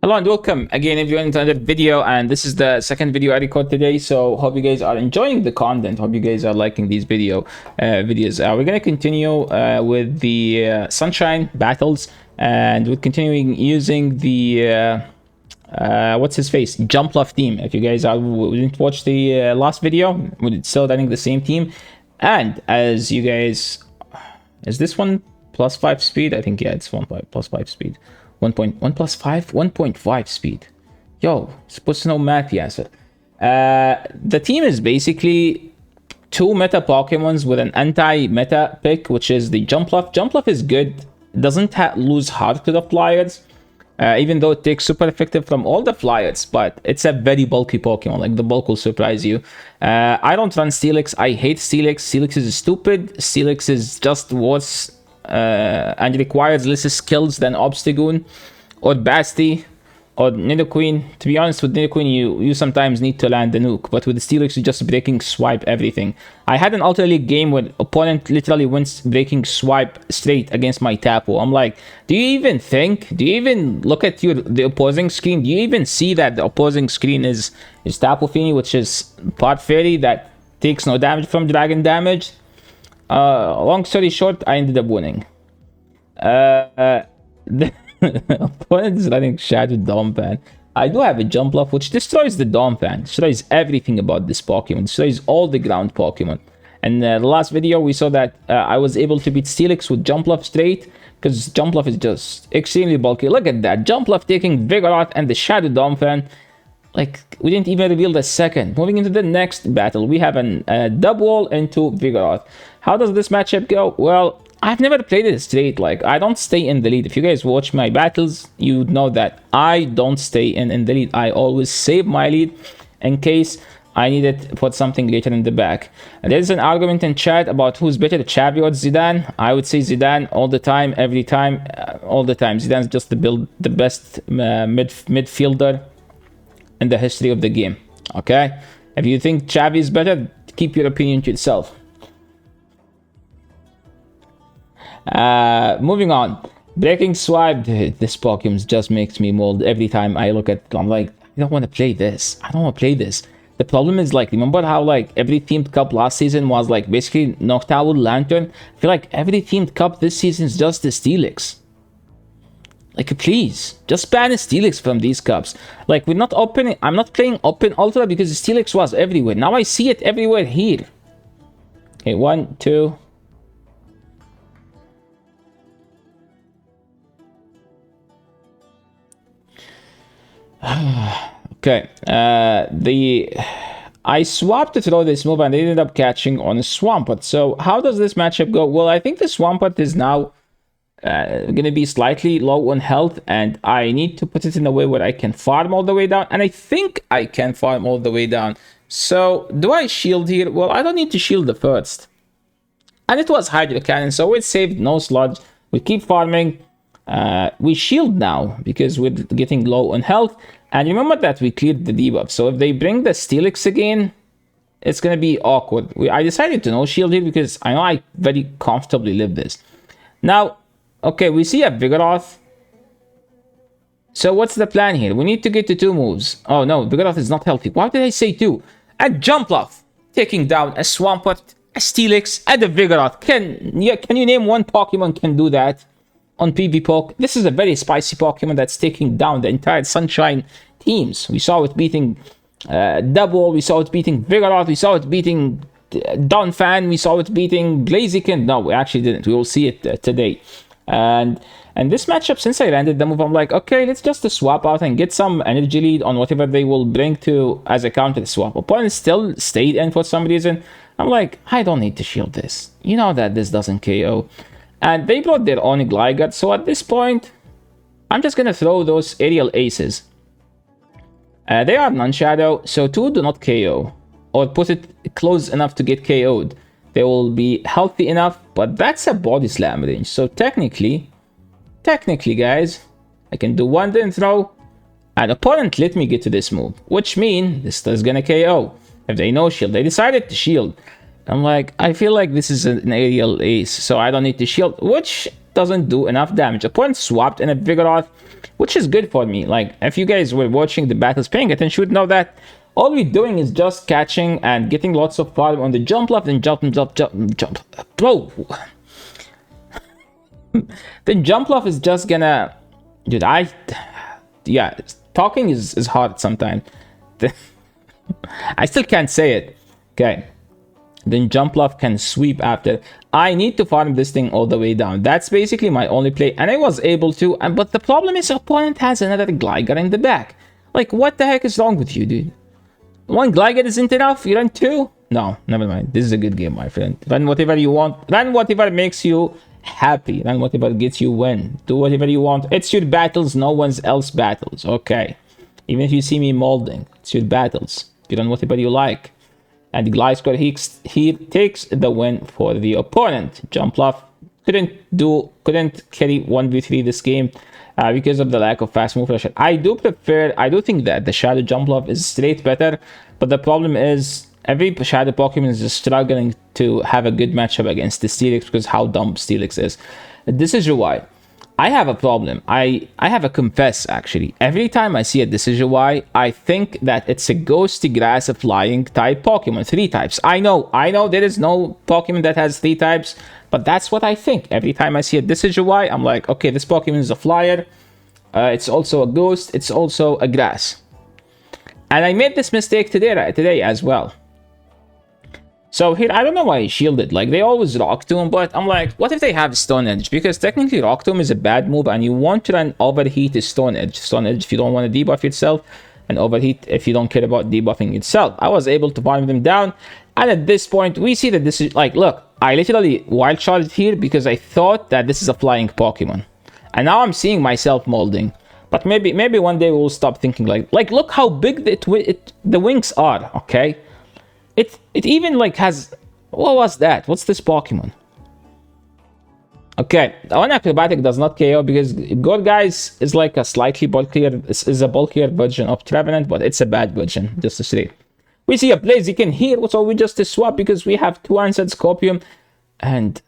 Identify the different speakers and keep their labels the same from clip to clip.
Speaker 1: Hello and welcome again everyone to another video, and this is the second video I record today, so hope you guys are enjoying the content. Hope you guys are liking these videos. We're gonna continue with the Sunshine battles, and we're continuing using the what's his face, Jumpluff team. If you guys didn't watch the last video, we're still running the same team. And as you guys, is this one +5 speed? I think, yeah, it's +5 speed. 1.1 plus 5, 1.5 speed. Yo, supposed to know math, yes. The team is basically two meta Pokemons with an anti-meta pick, which is the Jumpluff. Jumpluff is good, doesn't lose hard to the flyers, even though it takes super effective from all the flyers, but it's a very bulky Pokemon. Like, the bulk will surprise you. I don't run Steelix. I hate Steelix. Steelix is stupid. Steelix is just worse and requires less skills than Obstagoon or Basti or Nidoqueen. To be honest, with Nidoqueen, you sometimes need to land the nuke, but with the Steelix, you just breaking swipe everything. I had an Ultra League game where opponent literally went breaking swipe straight against my Tapu. I'm like, do you even think? Do you even look at the opposing screen? Do you even see that the opposing screen is Tapu Fini, which is part fairy that takes no damage from dragon damage? Long story short, I ended up winning. The opponent is running Shadow Dompan. I do have a Jumpluff, which destroys the Dompan, destroys everything about this Pokemon, destroys all the ground Pokemon. And the last video, we saw that I was able to beat Steelix with Jumpluff straight, because Jumpluff is just extremely bulky. Look at that, Jumpluff taking Vigoroth and the Shadow Dompan. Like, we didn't even reveal the second. Moving into the next battle, we have a Dubwool into Vigoroth. How does this matchup go? Well, I've never played it straight. Like, I don't stay in the lead. If you guys watch my battles, you know that I don't stay in the lead. I always save my lead in case I need it for something later in the back. And there's an argument in chat about who's better, Chavi or Zidane. I would say Zidane all the time, every time, all the time. Zidane's just the best midfielder in the history of the game. Okay, if you think Chavi is better, keep your opinion to yourself. Moving on, breaking swipe. This Pokemon just makes me mold every time I look at it. I'm like, I don't want to play this. I don't want to play this. The problem is, like, remember how like every themed cup last season was like basically Noctowl, Lantern? I feel like every themed cup this season is just the Steelix. Like, please, just ban Steelix from these cups. Like, I'm not playing Open Ultra because Steelix was everywhere. Now I see it everywhere here. Okay, 1, 2. Okay, I swapped to throw this move and they ended up catching on a Swampert. So how does this matchup go? Well, I think the Swampert is now gonna be slightly low on health, and I need to put it in a way where I can farm all the way down, and I think I can farm all the way down. So do I shield here? Well, I don't need to shield the first, and it was Hydro Cannon, so it saved no sludge. We keep farming. We shield now because we're getting low on health, and remember that we cleared the debuff, so if they bring the Steelix again, it's gonna be awkward. I decided to no shield here because I know I very comfortably live this. Now, okay, we see a Vigoroth. So what's the plan here? We need to get to 2 moves. Oh no, Vigoroth is not healthy. Why did I say 2? A Jumpluff taking down a Swampert, a Steelix, and a Vigoroth. Can you name one Pokemon can do that on PvPoke? This is a very spicy Pokemon that's taking down the entire Sunshine teams. We saw it beating Dubwool, we saw it beating Vigoroth, we saw it beating Donphan, we saw it beating Blaziken. No, we actually didn't. We will see it today. And this matchup, since I landed the move, I'm like, okay, let's just swap out and get some energy lead on whatever they will bring to as a counter swap. Opponent still stayed in for some reason. I'm like, I don't need to shield this. You know that this doesn't KO. And they brought their own Gligar, so at this point, I'm just gonna throw those aerial aces. They are non-shadow, so 2 do not KO, or put it close enough to get KO'd. They will be healthy enough, but that's a body slam range. So technically, guys, I can do 1 then throw, and opponent let me get to this move, which means this is gonna KO. If they no shield, they decided to shield. I'm like, I feel like this is an aerial ace, so I don't need to shield, which doesn't do enough damage. Opponent swapped in a Vigoroth. which is good for me. Like, if you guys were watching the battles, paying attention, you would know that all we're doing is just catching and getting lots of farm on the jump left and jump. Bro. The jump left is just gonna... Dude, yeah, talking is hard sometimes. I still can't say it. Okay. Then jump left can sweep after. I need to farm this thing all the way down. That's basically my only play. And I was able to. But the problem is opponent has another Gligar in the back. Like, what the heck is wrong with you, dude? One Gligar isn't enough? You run two? No, never mind. This is a good game, my friend. Run whatever you want. Run whatever makes you happy. Run whatever gets you win. Do whatever you want. It's your battles, no one's else battles. Okay. Even if you see me molding, it's your battles. You run whatever you like. And the Gliscor, he takes the win for the opponent. Jumpluff couldn't carry 1v3 this game because of the lack of fast move rush. I do think that the Shadow Jumpluff is straight better, but the problem is every Shadow Pokemon is just struggling to have a good matchup against the Steelix because how dumb Steelix is. This is why. I have a problem. I have a confess, actually. Every time I see a Decidueye Y, I think that it's a ghosty grass flying type Pokemon. 3 types. I know there is no Pokemon that has 3 types, but that's what I think. Every time I see a Decidueye Y, I'm like, okay, this Pokemon is a flyer. It's also a ghost. It's also a grass. And I made this mistake today as well. So here, I don't know why he shielded. Like, they always Rock Tomb, but I'm like, what if they have Stone Edge? Because technically Rock Tomb is a bad move, and you want to run Overheat to Stone Edge. Stone Edge if you don't want to debuff yourself, and Overheat if you don't care about debuffing yourself. I was able to farm them down, and at this point, we see that this is, like, look, I literally Wild Charged here because I thought that this is a flying Pokemon. And now I'm seeing myself molding. But maybe one day we'll stop thinking like look how big the wings are, okay? It even like has... What was that? What's this Pokemon? Okay, one Acrobatic does not KO because Gourgeist is like a slightly bulkier... is a bulkier version of Trevenant, but it's a bad version, just to say. We see a Blaziken here, so we just swap because we have 2 Answered Scorpion. And...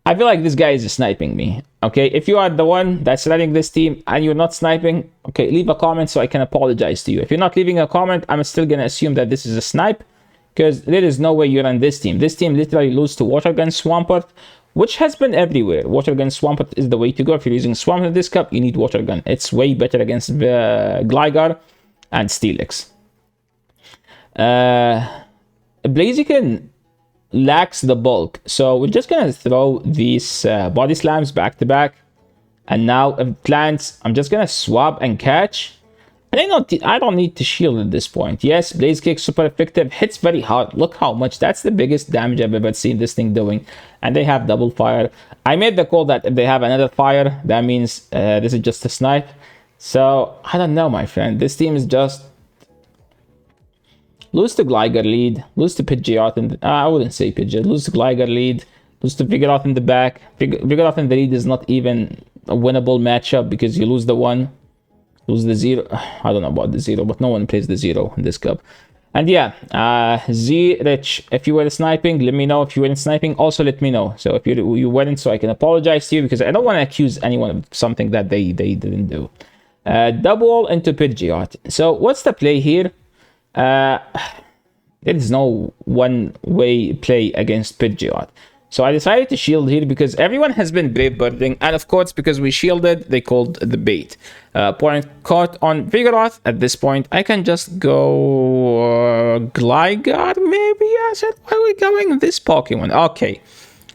Speaker 1: I feel like this guy is sniping me. Okay, if you are the one that's running this team and you're not sniping, okay, leave a comment so I can apologize to you. If you're not leaving a comment, I'm still gonna assume that this is a snipe because there is no way you run this team. This team literally loses to Water Gun Swampert, which has been everywhere. Water Gun Swampert is the way to go. If you're using Swampert in this cup, you need Water Gun. It's way better against Gligar and Steelix. Blaziken lacks the bulk, so we're just gonna throw these body slams back to back, and now if it lands, I'm just gonna swap and catch, and I don't need to shield at this point. Yes, Blaze Kick super effective, hits very hard. Look how much. That's the biggest damage I've ever seen this thing doing, and they have double fire. I made the call that if they have another fire, that means this is just a snipe. So I don't know, my friend. This team is just lose to Gligar lead, lose to Pidgeot, and I wouldn't say Pidgeot, lose to Gligar lead, lose to Vigoroth in the back. Vigoroth in the lead is not even a winnable matchup because you lose the 1, lose the 0. I don't know about the 0, but no one plays the 0 in this cup. And yeah, Z-Rich, if you were sniping, let me know. If you weren't sniping, also let me know. So if you weren't, so I can apologize to you because I don't want to accuse anyone of something that they didn't do. Double into Pidgeot. So what's the play here? There is no one-way play against Pidgeot. So I decided to shield here because everyone has been Brave Birding, and of course, because we shielded, they called the bait. Point caught on Vigoroth. At this point, I can just go Gligar, maybe? I said, why are we going this Pokemon?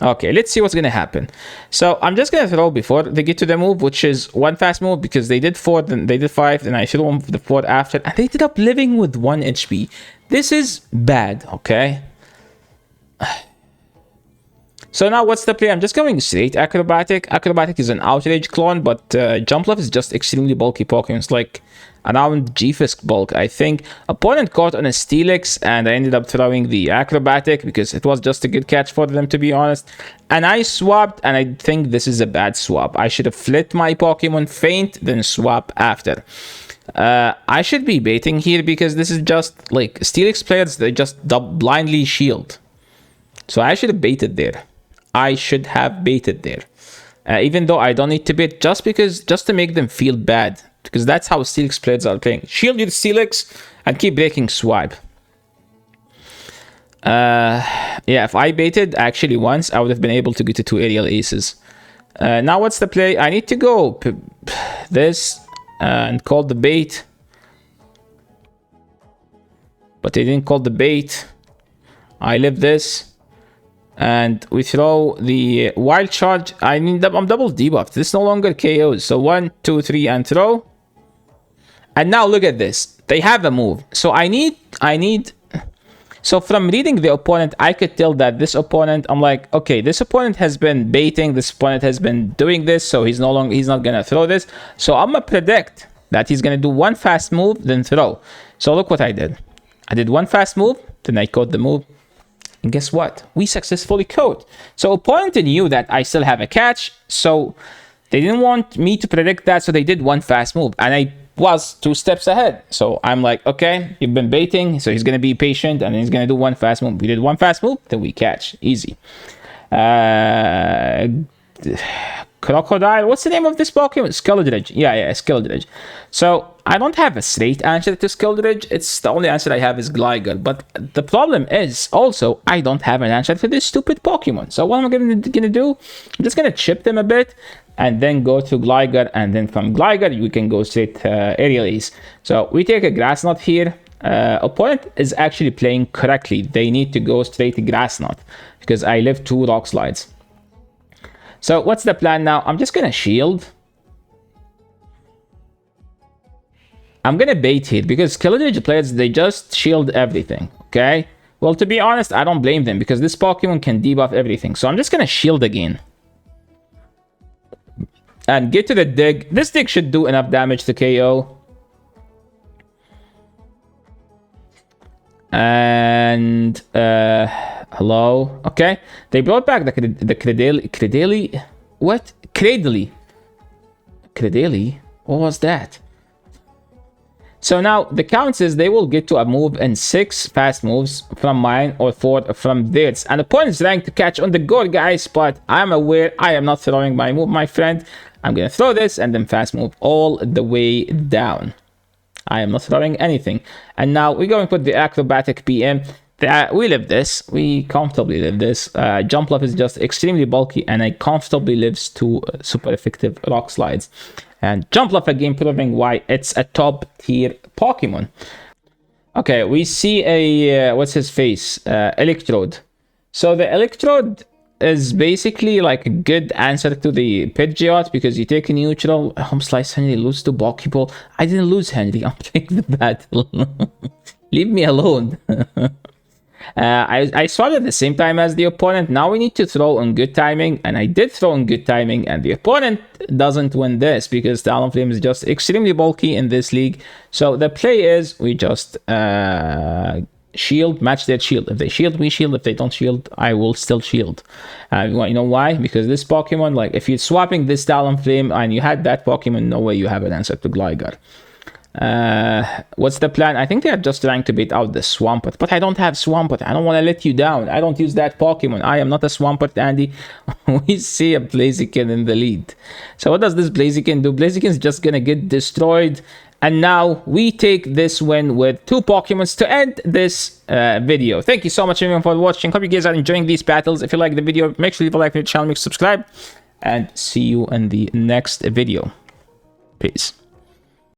Speaker 1: Okay, let's see what's gonna happen. So I'm just gonna throw before they get to the move, which is 1 fast move because they did 4, then they did 5, and I should have won the 4 after, and they ended up living with 1 HP. This is bad, okay? So now what's the play? I'm just going straight Acrobatic. Acrobatic is an Outrage clone, but Jumpluff is just extremely bulky Pokemon. It's like around G-Fisk bulk, I think. Opponent caught on a Steelix, and I ended up throwing the Acrobatic because it was just a good catch for them, to be honest. And I swapped, and I think this is a bad swap. I should have flipped my Pokemon, faint, then swap after. I should be baiting here because this is just like Steelix players, they just blindly shield. So I should have baited there. even though I don't need to bait, just to make them feel bad, because that's how Steelix players are playing. Shield your Steelix and keep breaking swipe. Yeah, if I baited actually once, I would have been able to get to 2 aerial aces. Now what's the play? I need to go this and call the bait, but they didn't call the bait. I live this, and we throw the wild charge. I'm double debuffed. This no longer KOs. So 1, 2, 3, and throw. And now look at this. They have a move. So I need. So from reading the opponent, I could tell that this opponent, I'm like, okay, this opponent has been baiting. This opponent has been doing this. So he's not gonna throw this. So I'm gonna predict that he's gonna do one fast move, then throw. So look what I did. I did one fast move, then I caught the move. And guess what? We successfully caught. So opponent knew that I still have a catch. So they didn't want me to predict that. So they did one fast move. And I was 2 steps ahead. So I'm like, okay, you've been baiting. So he's going to be patient and he's going to do one fast move. We did one fast move, then we catch. Easy. Crocodile. What's the name of this Pokemon? Skeleldredge. Yeah, Skeleldredge. So I don't have a straight answer to Skeleldredge. It's the only answer I have is Gligar. But the problem is also I don't have an answer for this stupid Pokemon. So what am I gonna do? I'm just gonna chip them a bit and then go to Gligar, and then from Gligar we can go straight Aerial Ace. So we take a Grass Knot here. Opponent is actually playing correctly. They need to go straight to Grass Knot because I live 2 Rock Slides. So what's the plan now? I'm just gonna shield. I'm gonna bait here because Skeleldredge players, they just shield everything, okay? Well, to be honest, I don't blame them because this Pokemon can debuff everything. So I'm just gonna shield again. And get to the dig. This dig should do enough damage to KO. And hello. Okay, they brought back the Cradily. What? Cradily. What was that? So now the count is they will get to a move and 6 fast moves from mine or 4 from theirs. And opponent's rank to catch on the go, guys. But I'm aware I am not throwing my move, my friend. I'm gonna throw this and then fast move all the way down. I am not throwing anything. And now we're going to put the acrobatic PM. We live this. We comfortably live this. Jumpluff is just extremely bulky, and I comfortably lives 2 super effective Rock Slides. And Jumpluff again proving why it's a top tier Pokemon. Okay, we see a what's his face? Electrode. So the Electrode is basically like a good answer to the Pidgeot because you take a neutral. Home Slice Henry, lose to Pokeball. I didn't lose, Henry. I'm taking the battle. Leave me alone. I swallowed at the same time as the opponent. Now we need to throw on good timing, and I did throw on good timing, and the opponent doesn't win this because Talonflame is just extremely bulky in this league. So the play is we just shield, match their shield. If they shield, we shield. If they don't shield, I will still shield. You know why? Because this Pokemon, like if you're swapping this Talonflame and you had that Pokemon, no way you have an answer to Gligar. What's the plan? I think they are just trying to beat out the Swampert, but I don't have Swampert. I don't want to let you down. I don't use that Pokemon. I am not a Swampert, Andy. We see a Blaziken in the lead. So what does this Blaziken do? Blaziken is just gonna get destroyed. And now we take this win with 2 Pokemons to end this video. Thank you so much everyone for watching. Hope you guys are enjoying these battles. If you like the video, make sure you leave a like on the channel, make sure to subscribe, and see you in the next video. Peace.